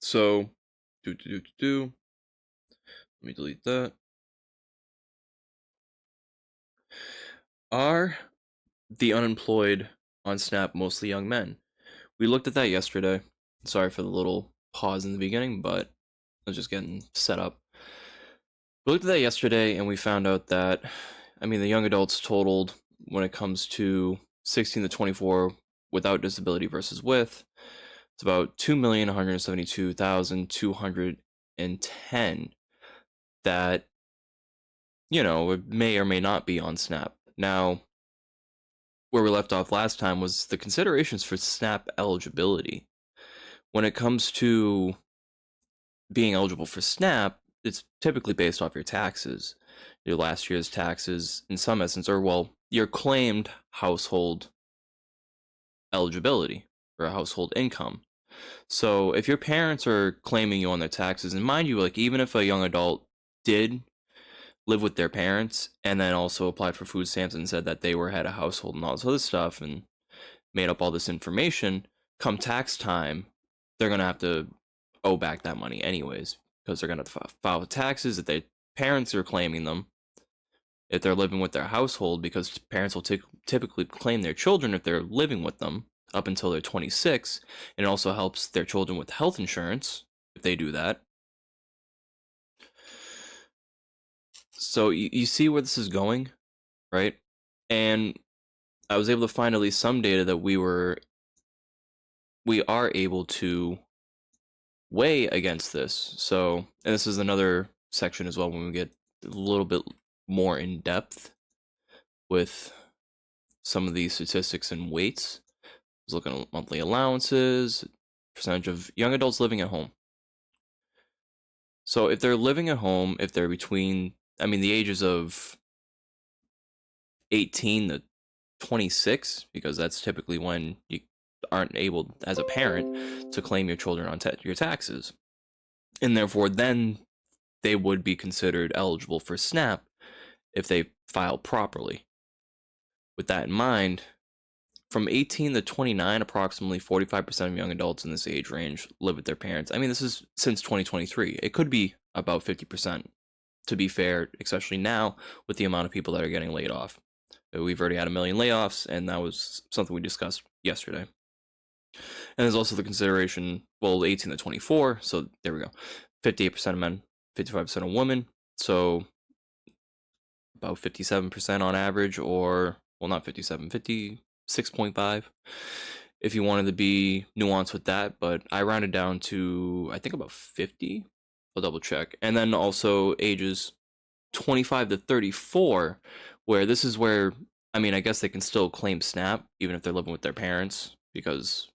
So, let me delete that. Are the unemployed on Snap mostly young men? We looked at that yesterday. Sorry for the little pause in the beginning, but I was just getting set up. We looked at that yesterday and we found out that, the young adults totaled, when it comes to 16 to 24 without disability versus with, it's about 2,172,210 that, may or may not be on Snap. Now, where we left off last time was the considerations for SNAP eligibility. When it comes to being eligible for SNAP, it's typically based off your taxes, your last year's taxes, in some essence, or your claimed household eligibility or household income. So if your parents are claiming you on their taxes, and mind you, like even if a young adult did live with their parents and then also applied for food stamps and said that they were had a household and all this other stuff and made up all this information, come tax time, they're gonna have to owe back that money anyways because they're gonna have to file the taxes if their parents are claiming them. If they're living with their household, because parents will typically claim their children if they're living with them up until they're 26, and it also helps their children with health insurance if they do that. So you see where this is going, right? And I was able to find at least some data that we are able to weigh against this. So, and this is another section as well when we get a little bit more in depth with some of these statistics and weights. I was looking at monthly allowances, percentage of young adults living at home. So if they're living at home, if they're between, the ages of 18 to 26, because that's typically when you aren't able, as a parent, to claim your children on your taxes. And therefore, then they would be considered eligible for SNAP if they file properly. With that in mind, from 18 to 29, approximately 45% of young adults in this age range live with their parents. This is since 2023. It could be about 50%, to be fair, especially now with the amount of people that are getting laid off. We've already had 1 million layoffs, and that was something we discussed yesterday. And there's also the consideration, 18 to 24, so there we go. 58% of men, 55% of women, so about 57% on average, or, not 57, 56.5, if you wanted to be nuanced with that, but I rounded down to, I think, about 50. I'll double check. And then also ages 25 to 34, where this is where, I guess they can still claim SNAP, even if they're living with their parents, because,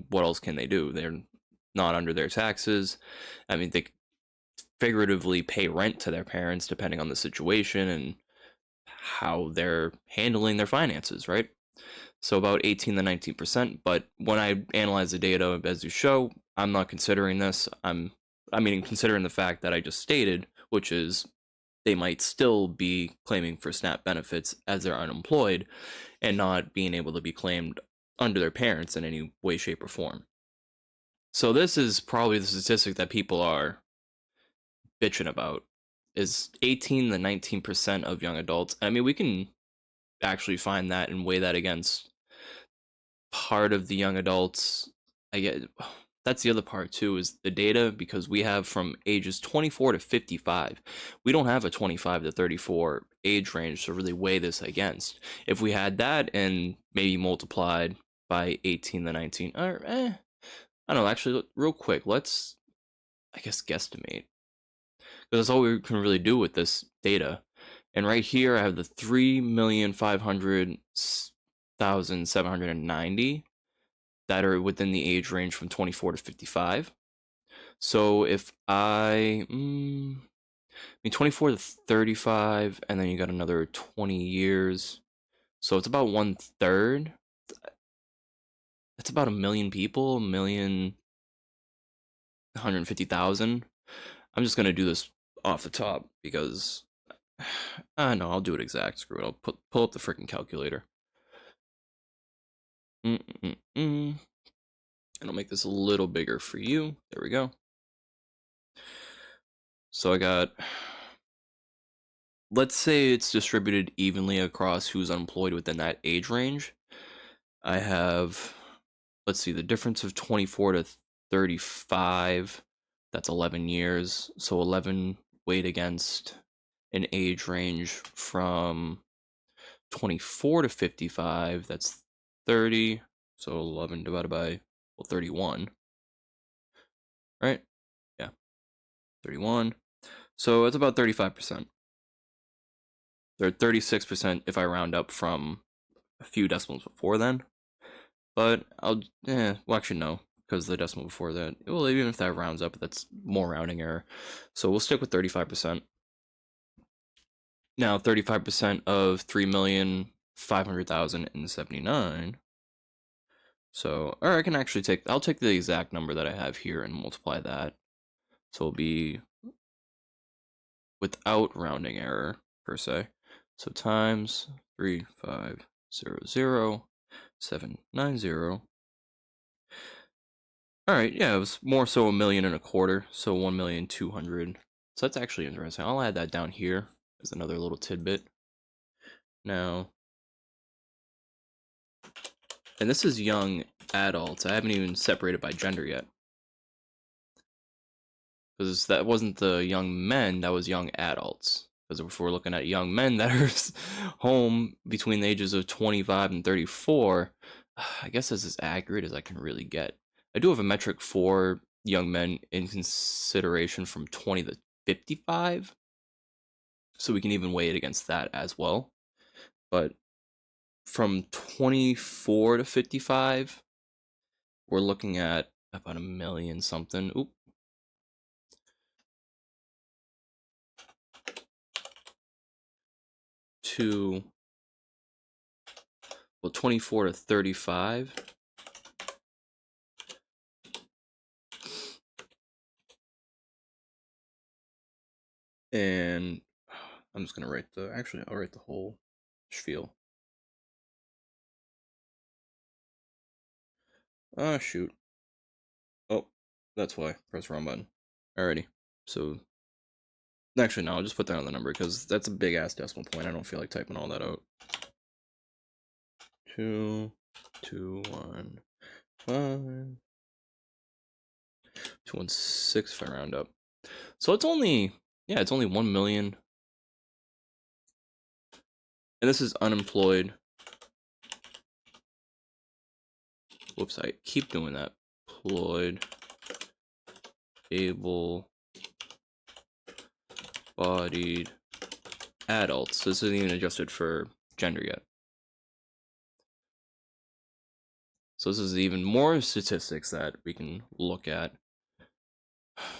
what else can they do? They're not under their taxes. They figuratively pay rent to their parents, depending on the situation and how they're handling their finances, right? So about 18 to 19%. But when I analyze the data, as you show, I'm not considering this. Considering the fact that I just stated, which is they might still be claiming for SNAP benefits as they're unemployed and not being able to be claimed under their parents in any way, shape, or form. So this is probably the statistic that people are bitching about, is 18 to 19% of young adults. We can actually find that and weigh that against part of the young adults. I get that's the other part too, is the data, because we have from ages 24 to 55. We don't have a 25 to 34 age range to really weigh this against. If we had that and maybe multiplied by 18 to 19, or I don't know, actually, real quick, let's, I guess, guesstimate, because that's all we can really do with this data. And right here I have the 3,500,790 that are within the age range from 24 to 55. So if 24 to 35, and then you got another 20 years. So it's about 1/3. That's about 1 million people, 1,150,000. I'm just gonna do this off the top because no, I'll do it exact. Screw it. I'll pull up the freaking calculator. And I'll make this a little bigger for you. There we go. So I got, let's say it's distributed evenly across who's unemployed within that age range. I have, let's see, the difference of 24 to 35, that's 11 years. So 11 weighed against an age range from 24 to 55, that's 30. So 11 divided by, well, 31, right? Yeah, 31. So it's about 35%. They're 36% if I round up from a few decimals before then. But well, actually, no, because the decimal before that, well, even if that rounds up, that's more rounding error. So we'll stick with 35%. Now, 35% of 3,500,079. So, or I can actually I'll take the exact number that I have here and multiply that. So it'll be without rounding error, per se. So times 3,500,790. All right, yeah, it was more so 1,250,000, so 1,200,000. So that's actually interesting. I'll add that down here as another little tidbit. Now, and this is young adults. I haven't even separated by gender yet, because that wasn't the young men, that was young adults. Because if we're looking at young men that are home between the ages of 25 and 34, I guess that's as accurate as I can really get. I do have a metric for young men in consideration from 20 to 55, so we can even weigh it against that as well. But from 24 to 55, we're looking at about 1,000,000 something. Oop. Well, 24 to 35. And I'm just gonna write I'll write the whole spiel. Ah, shoot. Oh, that's why. Press wrong button. Alrighty. So, actually, no, I'll just put that on the number because that's a big ass decimal point. I don't feel like typing all that out. 2, 2, 1, 5, 216 if I round up. So it's only 1 million. And this is unemployed. Whoops, I keep doing that. Employed, able-bodied adults. So this isn't even adjusted for gender yet. So this is even more statistics that we can look at.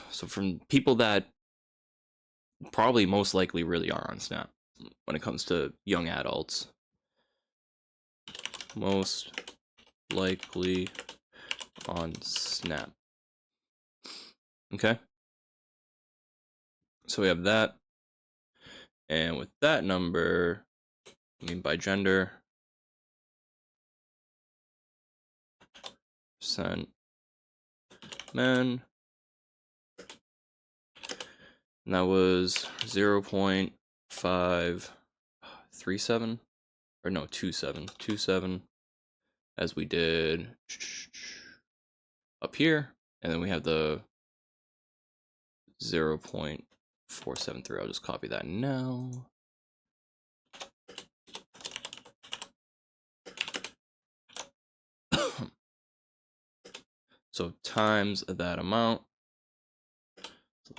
So from people that probably most likely really are on Snap when it comes to young adults. Most likely on Snap. Okay. So we have that. And with that number, I mean by gender, percent men, and that was 0.537, or no, 27, as we did up here, and then we have the 0.473. I'll just copy that now. So times that amount, so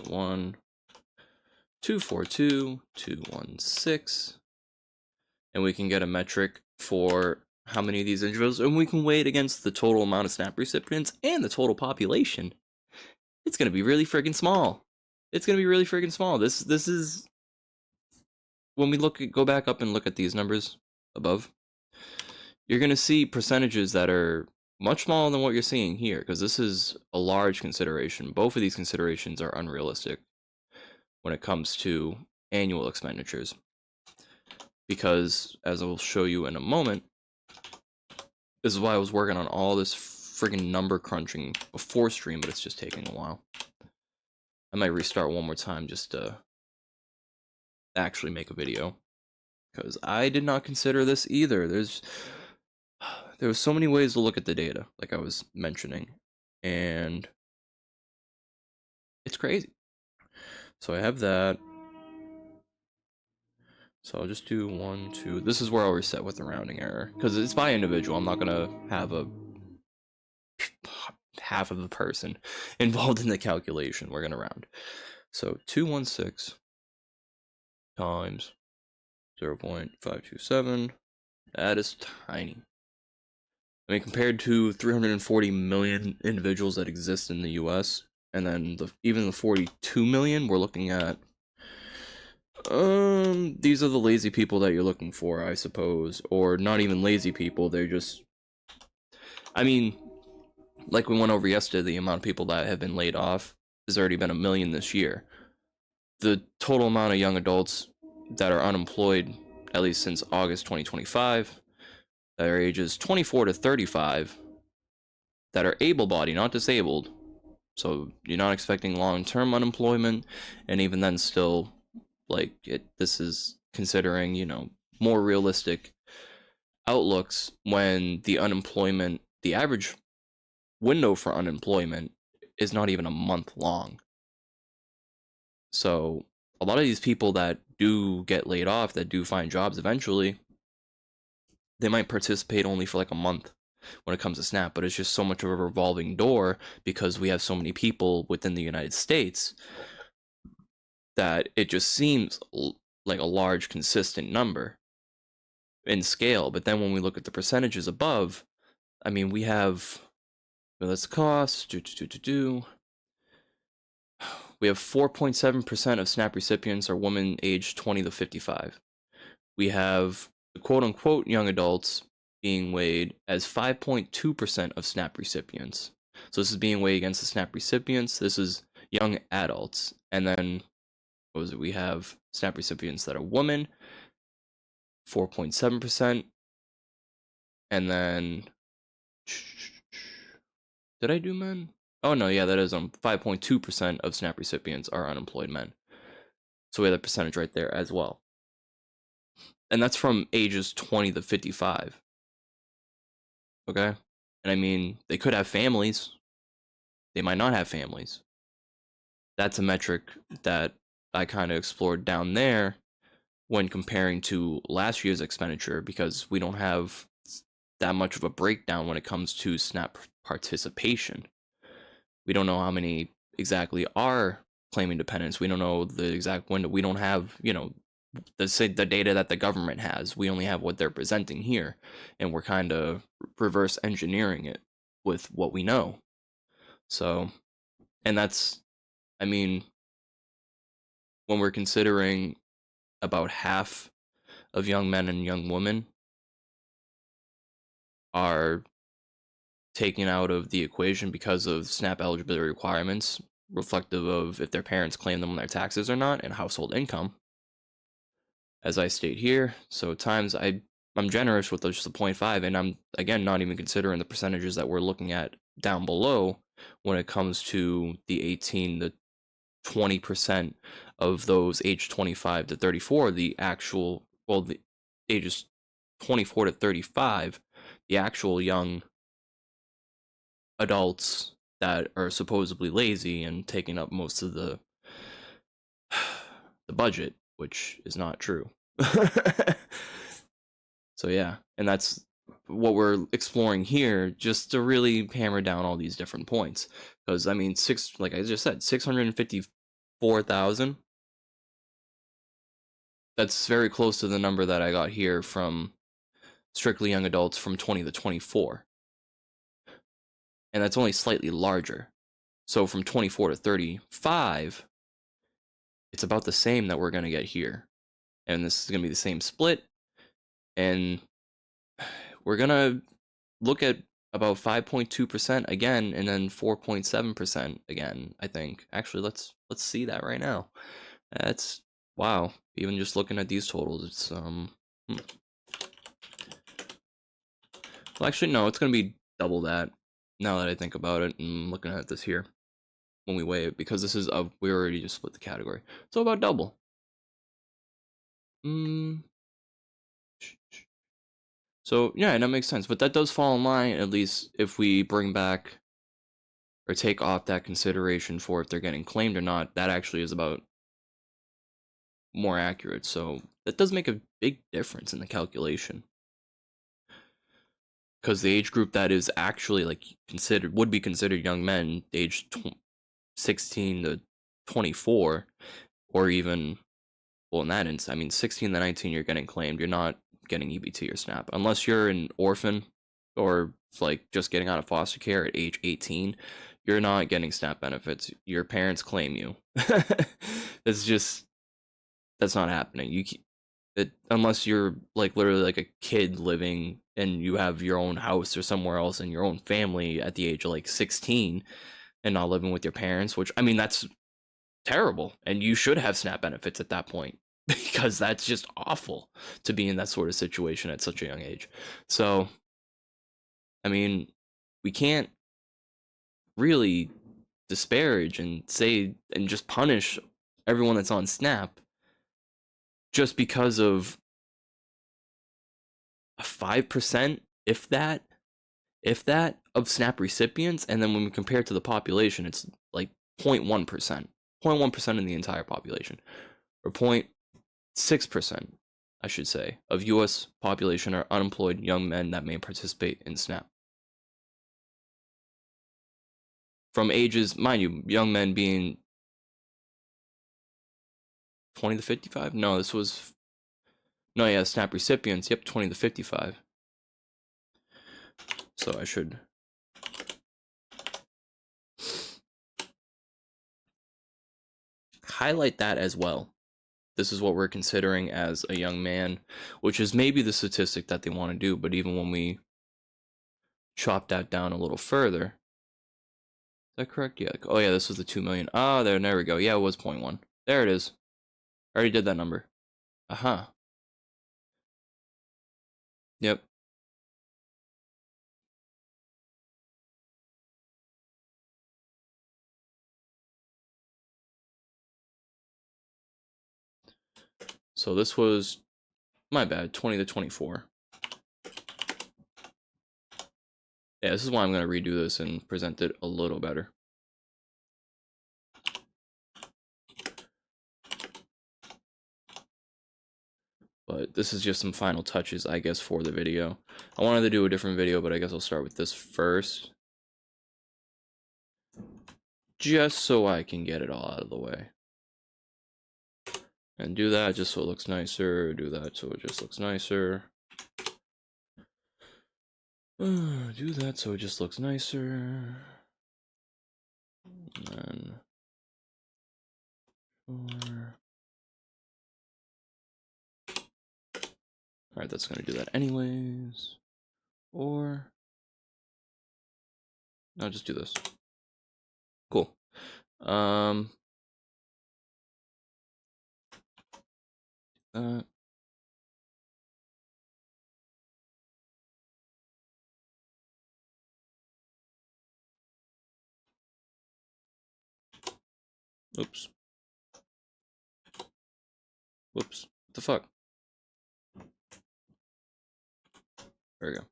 1,242,216, and we can get a metric for how many of these individuals, and we can weigh it against the total amount of SNAP recipients and the total population. It's gonna be really friggin' small. It's gonna be really friggin' small. This is when we go back up and look at these numbers above, you're gonna see percentages that are much smaller than what you're seeing here, because this is a large consideration. Both of these considerations are unrealistic when it comes to annual expenditures, because as I will show you in a moment, this is why I was working on all this friggin' number crunching before stream, but it's just taking a while. I might restart one more time just to actually make a video, because I did not consider this either. There was so many ways to look at the data, like I was mentioning, and it's crazy. So I have that. So I'll just do 1, 2. This is where I'll reset with the rounding error, because it's by individual. I'm not gonna have a half of the person involved in the calculation. We're gonna round. So 216 times 0.527. That is tiny. I mean, compared to 340 million individuals that exist in the U.S., and then even the 42 million, we're looking at. These are the lazy people that you're looking for, I suppose, or not even lazy people. They're just. I mean, like we went over yesterday, the amount of people that have been laid off has already been 1 million this year. The total amount of young adults that are unemployed, at least since August 2025, that are ages 24 to 35, that are able-bodied, not disabled. So you're not expecting long-term unemployment, and even then, still, like this is considering more realistic outlooks when the average window for unemployment is not even a month long. So a lot of these people that do get laid off, that do find jobs eventually, they might participate only for like a month when it comes to SNAP, but it's just so much of a revolving door because we have so many people within the United States that it just seems like a large, consistent number in scale. But then when we look at the percentages above, I mean, we have, well, let's cost, we have 4.7% of SNAP recipients are women aged 20 to 55. We have the quote-unquote young adults being weighed as 5.2% of SNAP recipients. So this is being weighed against the SNAP recipients. This is young adults. And then, what was it? We have SNAP recipients that are women, 4.7%. And then, did I do men? Oh, no, yeah, that is 5.2% of SNAP recipients are unemployed men. So we have that percentage right there as well. And that's from ages 20 to 55. Okay? And I mean, they could have families. They might not have families. That's a metric that I kind of explored down there when comparing to last year's expenditure, because we don't have that much of a breakdown when it comes to SNAP participation. We don't know how many exactly are claiming dependents. We don't know the exact window. We don't have, the data that the government has. We only have what they're presenting here, and we're kind of reverse engineering it with what we know. So, and that's, I mean, when we're considering about half of young men and young women are taken out of the equation because of SNAP eligibility requirements, reflective of if their parents claim them on their taxes or not, and household income, as I state here. So times I'm generous with just the 0.5, and I'm again not even considering the percentages that we're looking at down below when it comes to the 18 to 20% of those age 25 to 34, the ages 24 to 35, the actual young adults that are supposedly lazy and taking up most of the budget, which is not true. So yeah, and that's what we're exploring here, just to really hammer down all these different points. Because I mean, like I just said, 654,000. That's very close to the number that I got here from strictly young adults from 20 to 24. And that's only slightly larger. So from 24 to 35, it's about the same that we're going to get here. And this is going to be the same split. And we're going to look at about 5.2% again, and then 4.7% again, I think. Actually, let's see that right now. That's, wow. Even just looking at these totals, it's, well, actually, no, it's going to be double that, now that I think about it and looking at this here. when we weigh it, because this is we already just split the category, so about double. So yeah, that makes sense, but that does fall in line, at least if we bring back or take off that consideration for if they're getting claimed or not. That actually is about more accurate, so that does make a big difference in the calculation, because the age group that is actually like considered would be considered young men, age 16 to 24, or even, well, in that instance, I mean 16 to 19, you're getting claimed. You're not getting EBT or SNAP unless you're an orphan or like just getting out of foster care at age 18. You're not getting SNAP benefits. Your parents claim you. It's just, that's not happening. Unless you're like literally like a kid living and you have your own house or somewhere else and your own family at the age of like 16 and not living with your parents, which, I mean, that's terrible, and you should have SNAP benefits at that point, because that's just awful to be in that sort of situation at such a young age. So, I mean, we can't really disparage and say and just punish everyone that's on SNAP just because of 5%, if that, of SNAP recipients, and then when we compare it to the population, it's like 0.1%, 0.1% in the entire population, or 0.6%, I should say, of U.S. population are unemployed young men that may participate in SNAP. From ages, mind you, young men being 20 to 55? No, this was, no, yeah, SNAP recipients, yep, 20 to 55. So I should highlight that as well. This is what we're considering as a young man, which is maybe the statistic that they want to do, but even when we chop that down a little further, is that correct? Yeah. Oh yeah, this was the 2 million. Ah, there we go. Yeah, it was 0.1. There it is. I already did that number. Uh-huh. Yep. So this was, my bad, 20 to 24. Yeah, this is why I'm going to redo this and present it a little better. But this is just some final touches, I guess, for the video. I wanted to do a different video, but I guess I'll start with this first, just so I can get it all out of the way. And do that just so it looks nicer. Do that so it just looks nicer. Do that so it just looks nicer. And then, alright, that's gonna do that anyways. Or, I'll just do this. Cool. Oops. Whoops. What the fuck? There we go.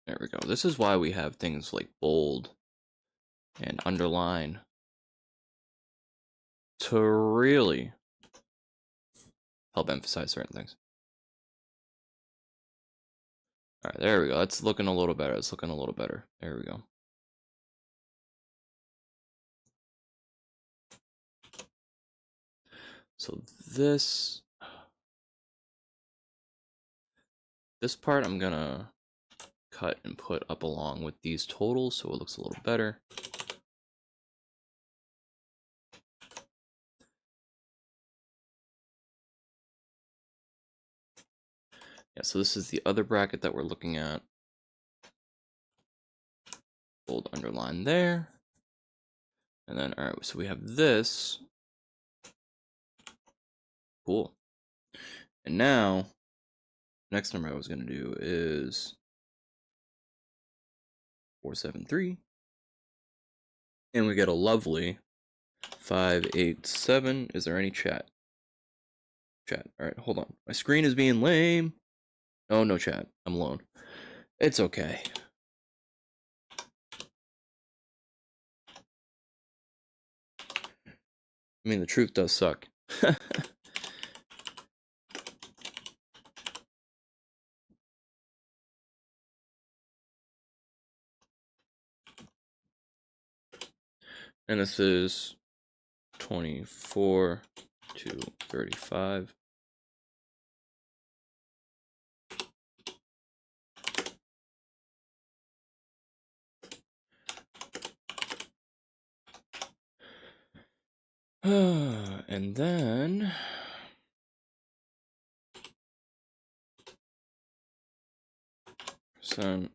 There we go. This is why we have things like bold and underline to really help emphasize certain things. All right, there we go. That's looking a little better. It's looking a little better. There we go. So this part I'm gonna cut and put up along with these totals so it looks a little better. Yeah, so this is the other bracket that we're looking at. Bold underline there. And then, all right, so we have this. Cool. And now, next number I was going to do is 473. And we get a lovely 587. Is there any chat? Chat. All right, hold on. My screen is being lame. Oh, no chat. I'm alone. It's okay. I mean, the truth does suck. And this is 24 to 35. And then percent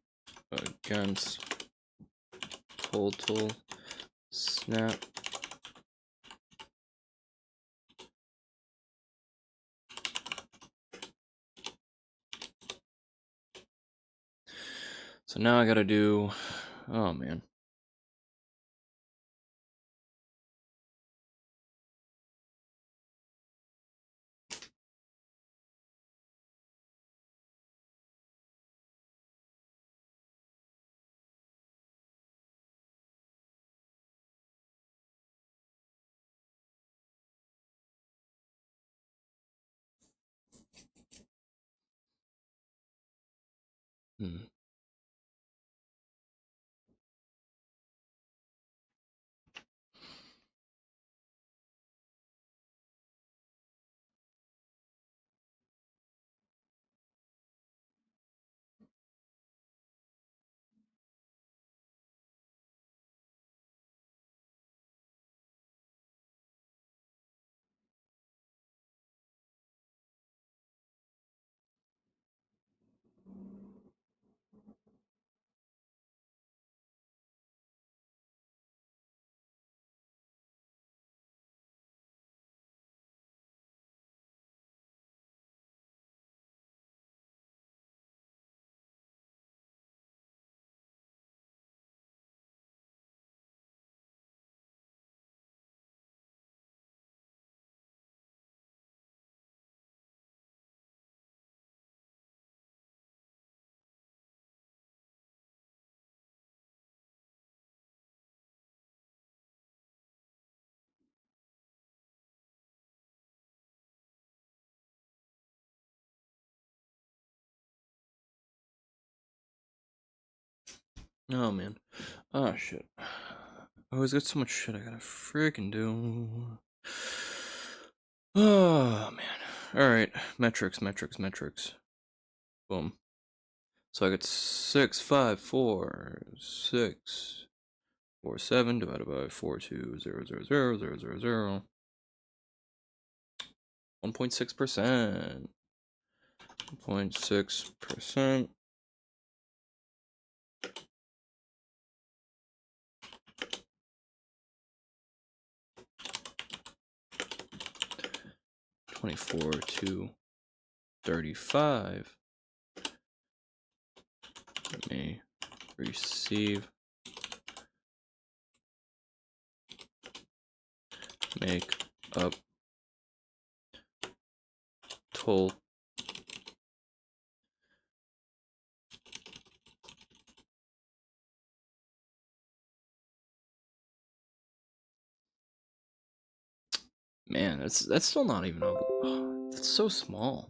against total snap. So now I gotta do, oh man. Oh man. Oh shit. I always got so much shit I gotta freaking do. Oh man. Alright. Metrics. Boom. So I got 654.647 divided by 420000000. 1.6%. 1.6%. $24 to $35 may receive, make up total man. That's still not even a, that's so small.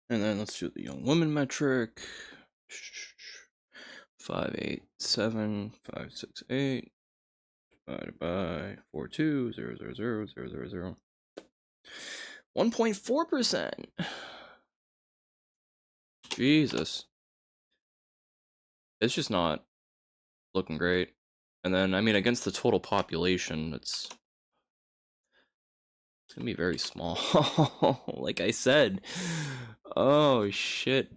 And then let's do the young woman metric. 587,568 divided by 42,000,000. 1.4%. Jesus. It's just not looking great. And then, I mean, against the total population, it's gonna be very small. Like I said. Oh, shit.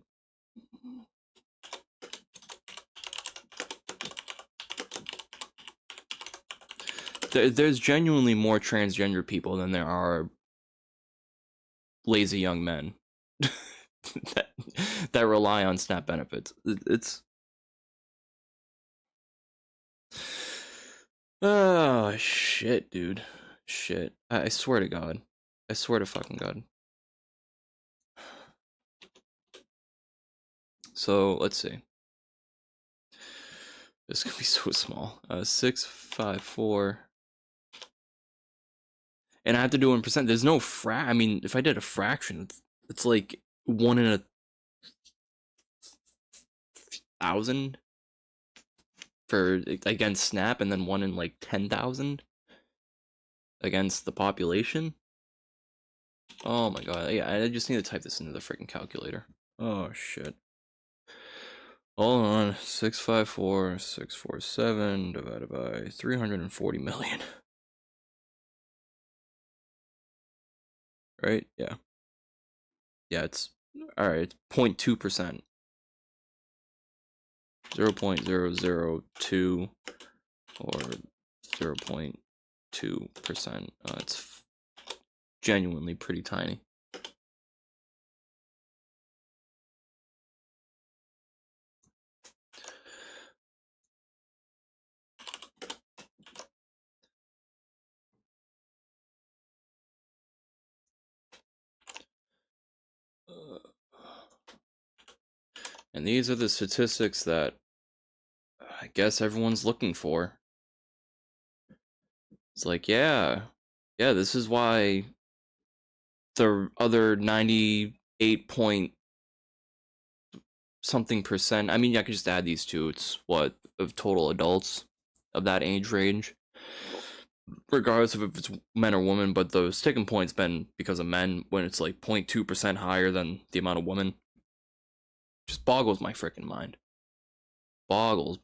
There's genuinely more transgender people than there are lazy young men that rely on SNAP benefits. It's oh shit, dude. Shit. I swear to God. I swear to fucking God. So let's see. This is gonna be so small. 654. And I have to do it in percent. There's no I mean, if I did a fraction, it's like 1 in 1,000 for against SNAP, and then 1 in like 10,000 against the population. Oh my God. Yeah, I just need to type this into the freaking calculator. Oh shit. Hold on. 654,647 divided by 340 million. Right? Yeah. Yeah, it's alright, it's 0.2%. 0.002 or 0.2%. It's genuinely pretty tiny. And these are the statistics that I guess everyone's looking for. It's like, yeah, this is why the other 98 point something percent. I mean, I could just add these two. It's what of total adults of that age range, regardless of if it's men or women. But the sticking point's been because of men when it's like 0.2% higher than the amount of women. Just boggles my freaking mind. Boggles.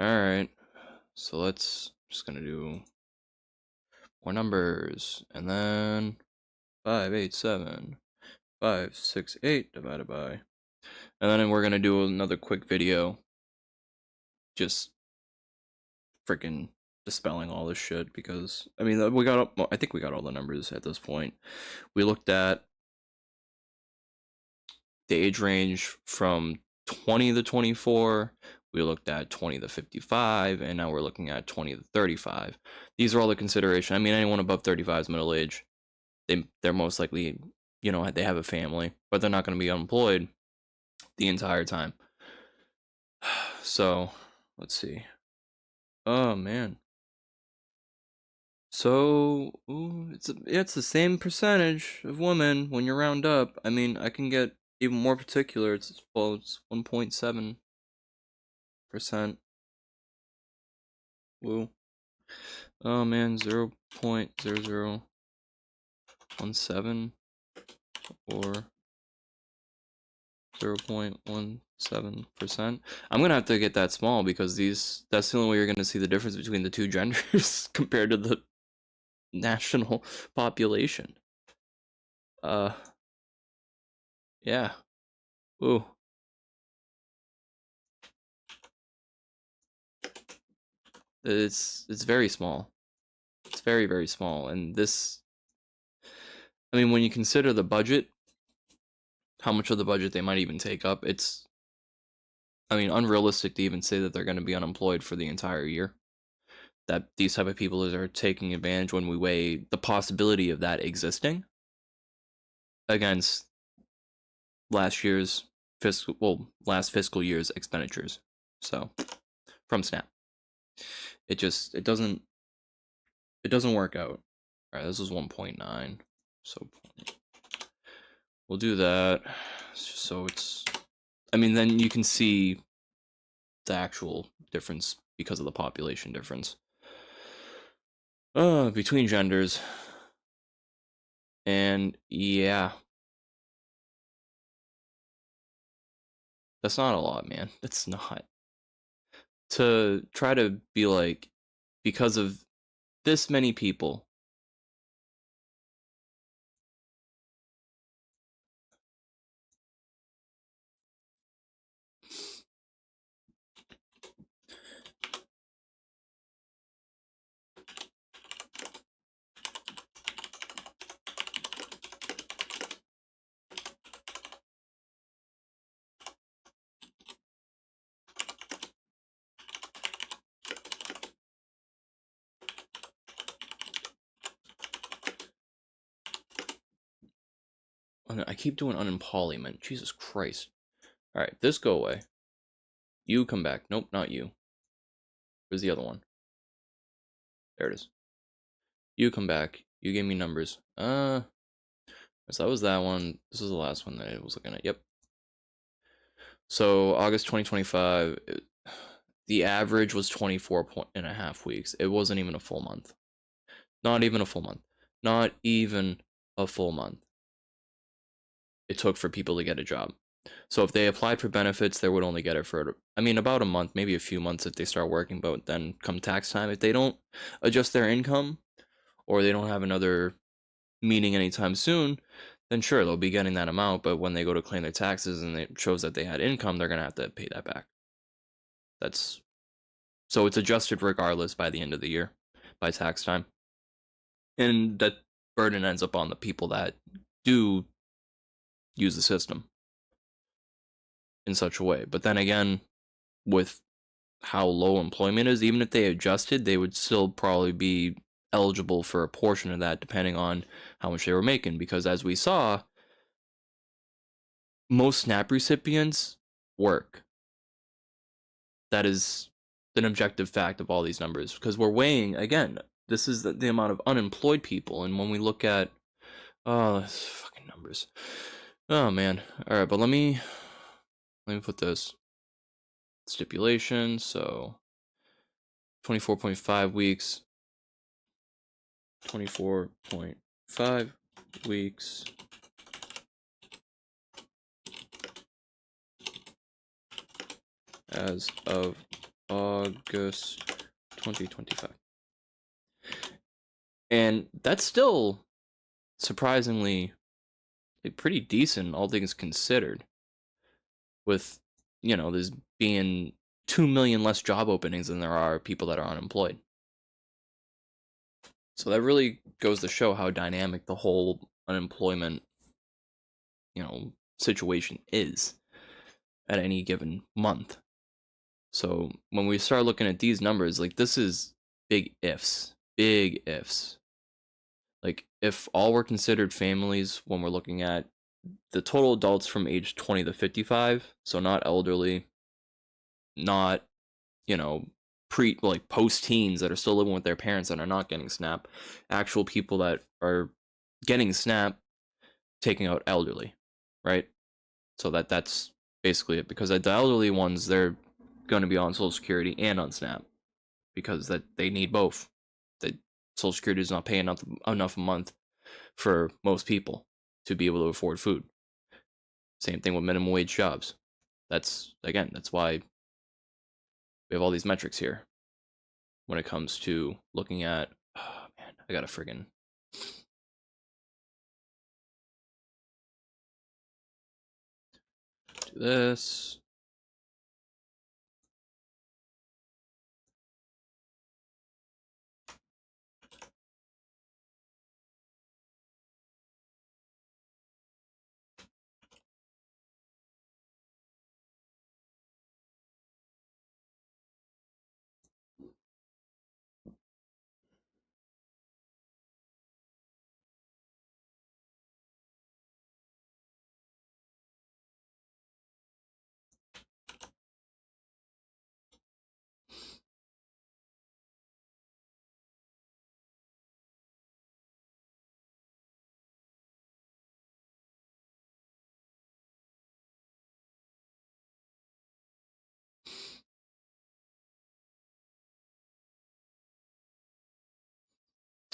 Alright. So let's just gonna do more numbers. And then 587, 568 divided by. And then we're gonna do another quick video. Just freaking dispelling all this shit because I mean I think we got all the numbers at this point. We looked at the age range from 20 to 24, we looked at 20 to 55, and now we're looking at 20 to 35. These are all the consideration. I mean, anyone above 35 is middle age. They're most likely, they have a family, but they're not going to be unemployed the entire time. So let's see. Oh man. So it's the same percentage of women when you round up. I mean, I can get even more particular. It's 1.7%. Woo. Oh man, 0.0017 or 0.17%. I'm gonna have to get that small because that's the only way you're gonna see the difference between the two genders compared to the national population. Yeah. Ooh. It's very small. It's very, very small. And I mean, when you consider the budget, how much of the budget they might even take up, it's, I mean, unrealistic to even say that they're going to be unemployed for the entire year. That these type of people are taking advantage when we weigh the possibility of that existing against last fiscal year's expenditures. So, from SNAP, it doesn't work out. All right, this is 1.9. So we'll do that. So it's, I mean, then you can see the actual difference because of the population difference between genders. And yeah, that's not a lot, man. It's not. To try to be like, because of this many people. I keep doing unemployment. Jesus Christ. All right, this go away. You come back. Nope, not you. Where's the other one? There it is. You come back. You gave me numbers. So that was that one. This was the last one that I was looking at. Yep. So August 2025, the average was 24.5 weeks. It wasn't even a full month. Not even a full month. Not even a full month. It took for people to get a job. So if they applied for benefits, they would only get it for, I mean, about a month, maybe a few months if they start working, but then come tax time, if they don't adjust their income or they don't have another meeting anytime soon, then sure, they'll be getting that amount, but when they go to claim their taxes and it shows that they had income, they're going to have to pay that back. That's, so it's adjusted regardless by the end of the year, by tax time. And that burden ends up on the people that do use the system in such a way. But then again, with how low employment is, even if they adjusted, they would still probably be eligible for a portion of that depending on how much they were making. Because as we saw, most SNAP recipients work. That is an objective fact of all these numbers. Because we're weighing, again, this is the amount of unemployed people. And when we look at, oh, this fucking numbers. Oh, man. All right, but let me put this stipulation. So 24.5 weeks. 24.5 weeks as of August 2025. And that's still surprisingly pretty decent, all things considered, with, you know, there's being 2 million less job openings than there are people that are unemployed. So that really goes to show how dynamic the whole unemployment, you know, situation is at any given month. So when we start looking at these numbers, like, this is big ifs. Like, if all were considered families when we're looking at the total adults from age 20 to 55, so not elderly, not, you know, post-teens that are still living with their parents and are not getting SNAP, actual people that are getting SNAP taking out elderly, right? So that's basically it, because the elderly ones, they're going to be on Social Security and on SNAP because that they need both. The Social Security is not paying enough a month for most people to be able to afford food. Same thing with minimum wage jobs. That's why we have all these metrics here when it comes to looking at, oh man, I gotta friggin' do this.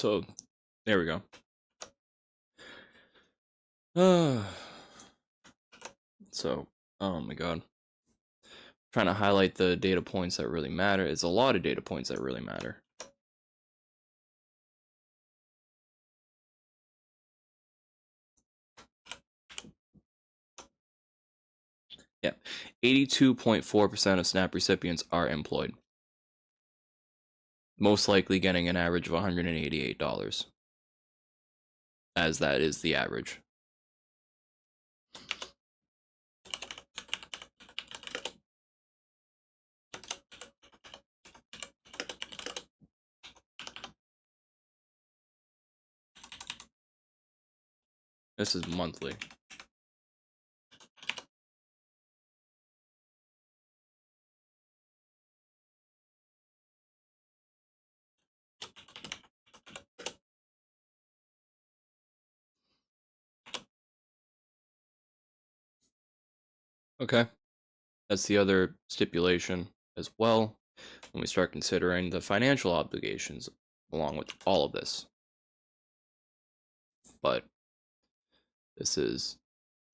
So there we go. So, oh my god. Trying to highlight the data points that really matter. It's a lot of data points that really matter. Yeah. 82.4% of SNAP recipients are employed. Most likely getting an average of $188, as that is the average. This is monthly. Okay. That's the other stipulation as well when we start considering the financial obligations along with all of this. But this is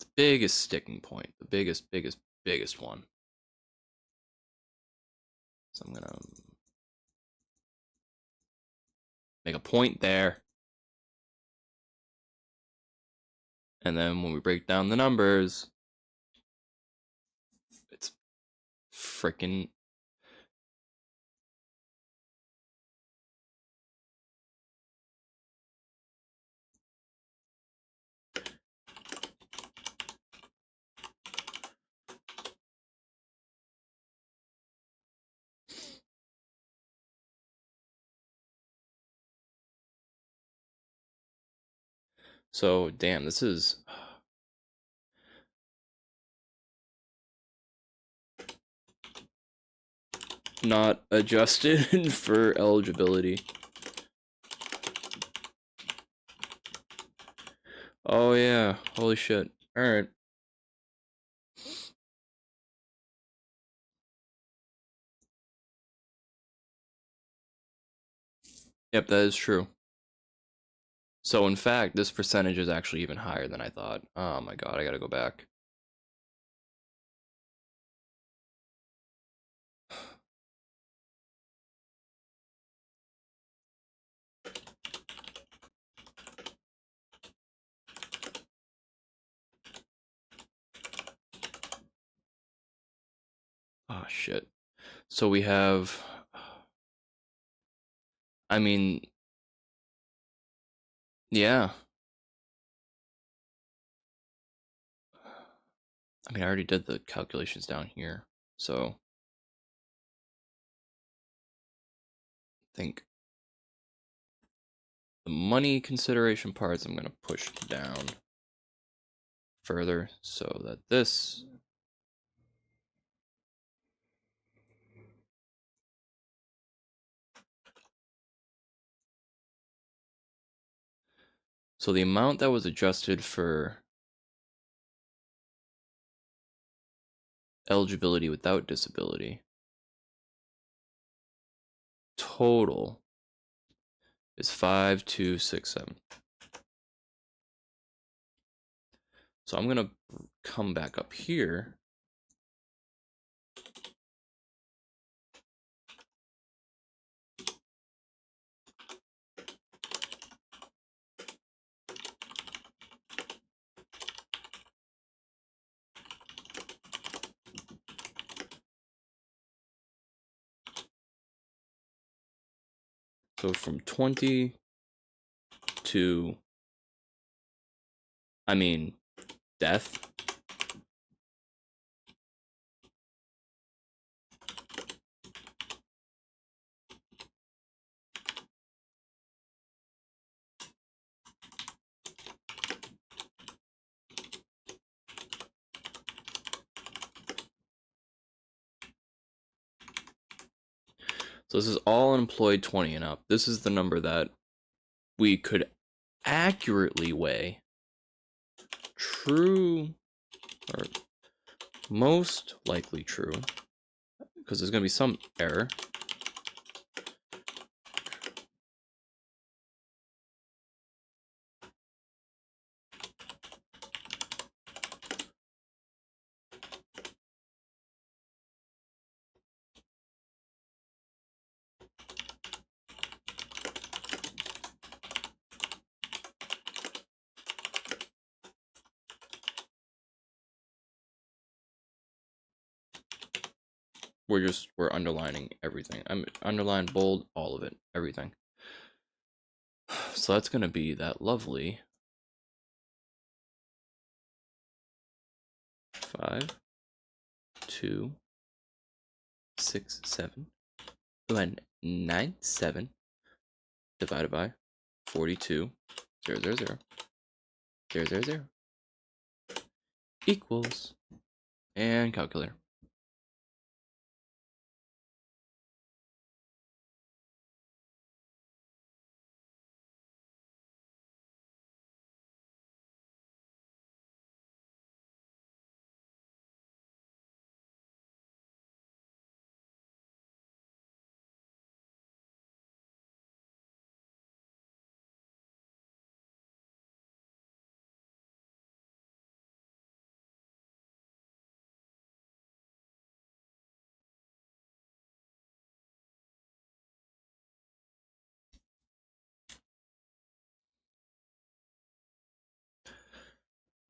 the biggest sticking point, the biggest one. So I'm gonna make a point there. And then when we break down the numbers, it's freaking so damn, this is not adjusted for eligibility. Oh yeah, holy shit. Alright. Yep, that is true. So in fact, this percentage is actually even higher than I thought. Oh my god, I gotta go back. Oh shit. So we have, I mean, yeah. I mean, I already did the calculations down here. So I think the money consideration parts I'm gonna push down further so that this, so the amount that was adjusted for eligibility without disability total is 5267. So I'm gonna come back up here. So from 20 to, I mean, death. So this is all unemployed 20 and up. This is the number that we could accurately weigh. True, or most likely true, because there's going to be some error. We're underlining everything. I'm underline, bold, all of it, everything. So that's gonna be that lovely 5, 2, 6, 7, and 9, 7 divided by 42, 0, 0, 0, 0, 0, 0 equals, and calculator.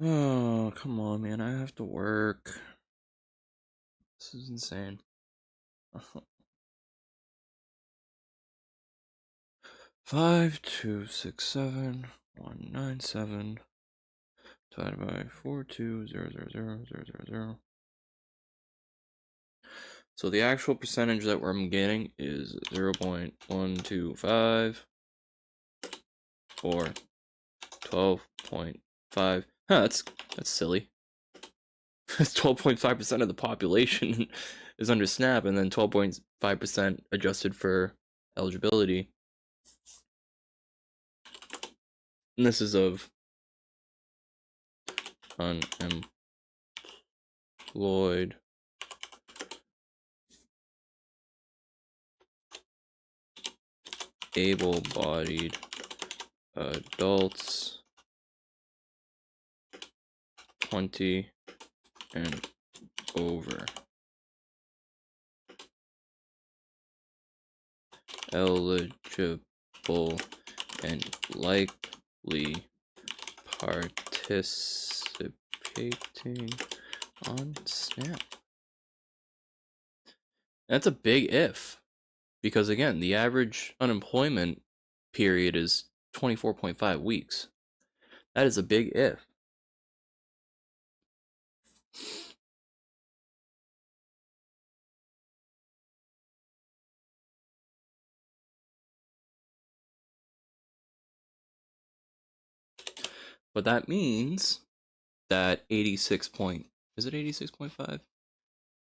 Oh, come on, man. I have to work. This is insane. 5, 2, 6, 7, 1, 9, 7 divided by 4, 2, 0, 0, 0, 0, 0, 0. So the actual percentage that I'm getting is 0.125 or 12.5. That's silly. 12.5% of the population is under SNAP, and then 12.5% adjusted for eligibility. And this is of unemployed able-bodied adults 20 and over, eligible and likely participating on SNAP. That's a big if, because again, the average unemployment period is 24.5 weeks. That is a big if. But that means that 86 point, is it 86.5?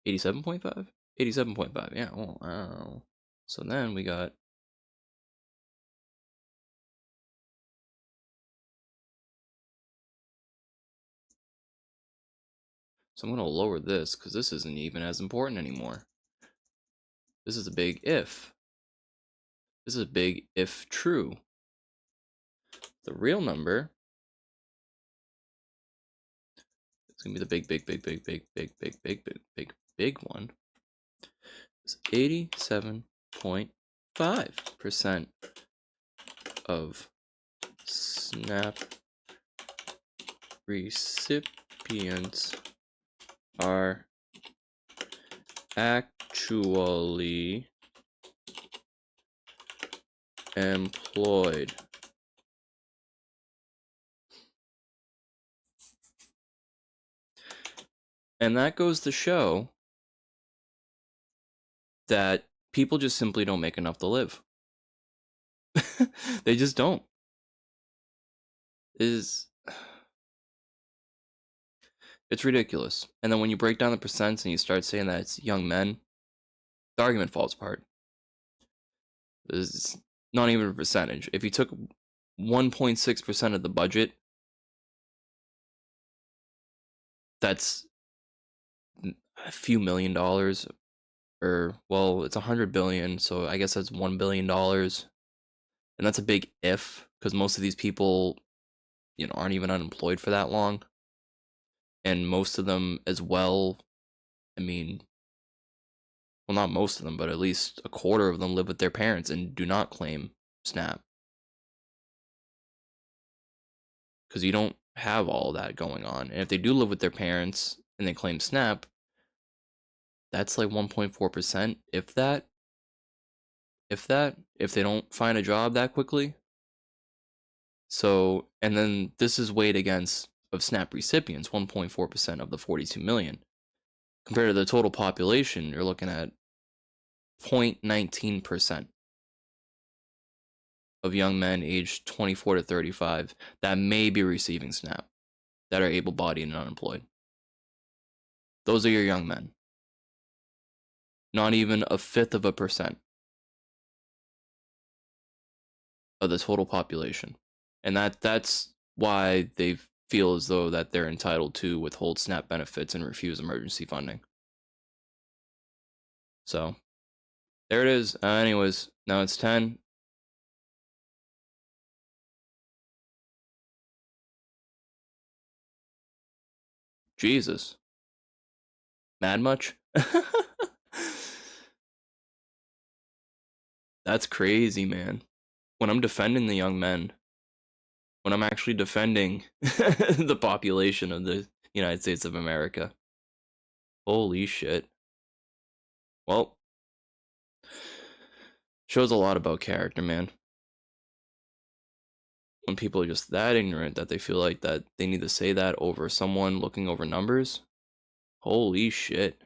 87.5? 87.5, yeah, oh, wow. So then we got, so I'm going to lower this because this isn't even as important anymore. This is a big if. This is a big if true. The real number is going to be the big one. It's 87.5% of SNAP recipients are actually employed. And that goes to show that people just simply don't make enough to live. They just don't. It's ridiculous. And then when you break down the percents and you start saying that it's young men, the argument falls apart. It's not even a percentage. If you took 1.6% of the budget, that's a few $1,000,000, or well, it's 100 billion, so I guess that's $1 billion, and that's a big if, because most of these people, aren't even unemployed for that long, and most of them as well. I mean, well, not most of them, but at least a quarter of them live with their parents and do not claim SNAP, because you don't have all that going on. And if they do live with their parents and they claim SNAP, That's like 1.4%, if that, if they don't find a job that quickly. So, and then this is weighed against of SNAP recipients, 1.4% of the 42 million. Compared to the total population, you're looking at 0.19% of young men aged 24 to 35 that may be receiving SNAP, that are able-bodied and unemployed. Those are your young men. Not even a fifth of a percent of the total population. And that's why they feel as though that they're entitled to withhold SNAP benefits and refuse emergency funding. So there it is. Anyways, now it's 10. Jesus. Mad much? That's crazy, man. When I'm defending the young men, when I'm actually defending the population of the United States of America. Holy shit. Well, shows a lot about character, man. When people are just that ignorant that they feel like that they need to say that over someone looking over numbers. Holy shit.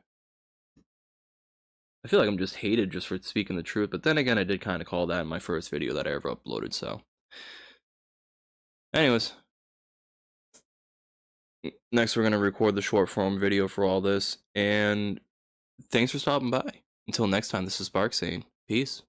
I feel like I'm just hated just for speaking the truth, but then again, I did kind of call that in my first video that I ever uploaded, so. Anyways. Next, we're going to record the short form video for all this, and thanks for stopping by. Until next time, this is Spark saying peace.